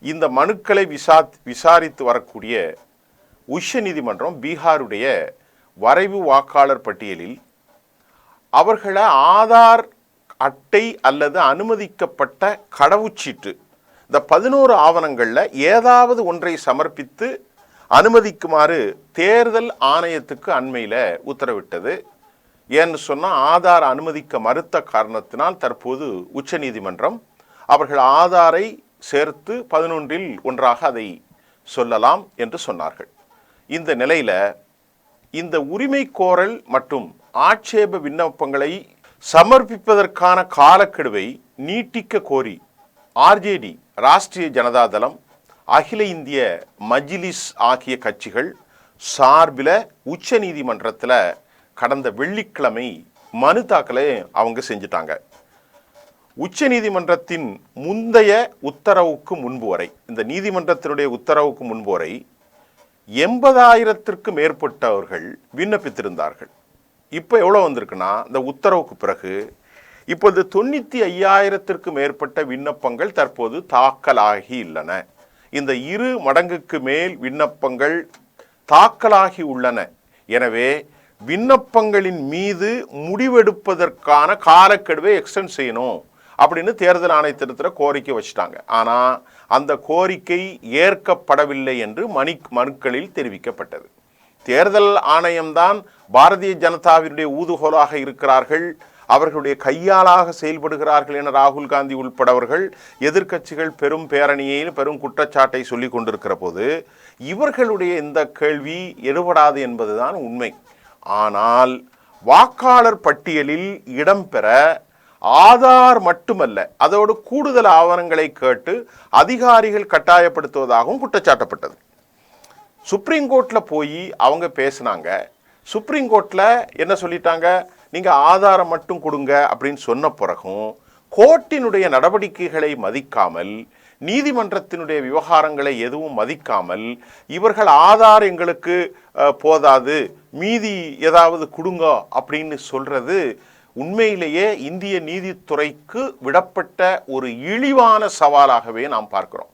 இந்த மனுக்களை விசாரித்து வரக்கூடிய உச்சநீதிமன்றம் பீகாருடைய வரைவு வாக்காளர் பட்டியலில் அவர்களை ஆதார் அட்டை அல்லது அனுமதிக்கப்பட்ட கடவுச்சீட்டு இந்த 11 ஆவணங்களில் ஏதாவது ஒன்றை சமர்ப்பித்து அனுமதிக்குமாறு தேர்தல் ஆணையத்துக்கு அண்மையில் உத்தரவிட்டது. ஏன்னு சொன்னால் ஆதார் அனுமதிக்க மறுத்த காரணத்தினால் தற்போது உச்சநீதிமன்றம் அவர்கள் ஆதாரை சேர்த்து 11இல் ஒன்றாக அதை சொல்லலாம் என்று சொன்னார்கள். இந்த நிலையில் இந்த உரிமை கோரல் மற்றும் ஆட்சேப விண்ணப்பங்களை சமர்ப்பிப்பதற்கான காலக்கெடுவை நீட்டிக்க கோரி ஆர்ஜேடி, ராஷ்டிரிய ஜனதா தளம், அகில இந்திய மஜ்லிஸ் ஆகிய கட்சிகள் சார்பில் உச்ச நீதிமன்றத்தில் கடந்த வெள்ளிக்கிழமை மனு தாக்கலை அவங்க செஞ்சிட்டாங்க. உச்ச நீதிமன்றத்தின் முந்தைய உத்தரவுக்கு முன்பு வரை, இந்த நீதிமன்றத்தினுடைய உத்தரவுக்கு முன்பு வரை 80,000த்திற்கு மேற்பட்டவர்கள் விண்ணப்பித்திருந்தார்கள். இப்போ எவ்வளோ வந்திருக்குன்னா, இந்த உத்தரவுக்கு பிறகு இப்போது 95,000த்திற்கு மேற்பட்ட விண்ணப்பங்கள் தற்போது தாக்கலாகி உள்ளன. இந்த 2 மடங்குக்கு மேல் விண்ணப்பங்கள் தாக்கலாகி உள்ளன. எனவே விண்ணப்பங்களின் மீது முடிவெடுப்பதற்கான காலக்கெடுவை எக்ஸ்டெண்ட் செய்யணும் அப்படின்னு தேர்தல் ஆணையத்திடத்தில் கோரிக்கை வச்சுட்டாங்க. ஆனால் அந்த கோரிக்கை ஏற்கப்படவில்லை என்று மனுக்களில் தெரிவிக்கப்பட்டது. தேர்தல் ஆணையம்தான் பாரதிய ஜனதாவினுடைய ஊதுகோலாக இருக்கிறார்கள், அவர்களுடைய கையாளாக செயல்படுகிறார்கள் என ராகுல் காந்தி உள்படவர்கள் எதிர்க்கட்சிகள் பெரும் பேரணியில் பெரும் குற்றச்சாட்டை சொல்லி கொண்டிருக்கிற போது இவர்களுடைய இந்த கேள்வி எடுபடாது என்பதுதான் உண்மை. ஆனால் வாக்காளர் பட்டியலில் இடம்பெற ஆதார் மட்டுமல்ல, அதோடு கூடுதல் ஆவணங்களை கேட்டு அதிகாரிகள் கட்டாயப்படுத்துவதாகவும் குற்றச்சாட்டப்பட்டது. சுப்ரீம் கோர்ட்டில் போய் அவங்க பேசினாங்க. சுப்ரீம் கோர்ட்டில் என்ன சொல்லிட்டாங்க, நீங்கள் ஆதாரம் மட்டும் கொடுங்க அப்படின்னு சொன்ன பிறகும் கோர்ட்டினுடைய நடவடிக்கைகளை மதிக்காமல், நீதிமன்றத்தினுடைய விவகாரங்களை எதுவும் மதிக்காமல் இவர்கள் ஆதார் எங்களுக்கு போதாது, மீதி ஏதாவது கொடுங்க அப்படின்னு சொல்றது உண்மையிலேயே இந்திய நீதித்துறைக்கு விடப்பட்ட ஒரு இழிவான சவாலாகவே நாம் பார்க்கிறோம்.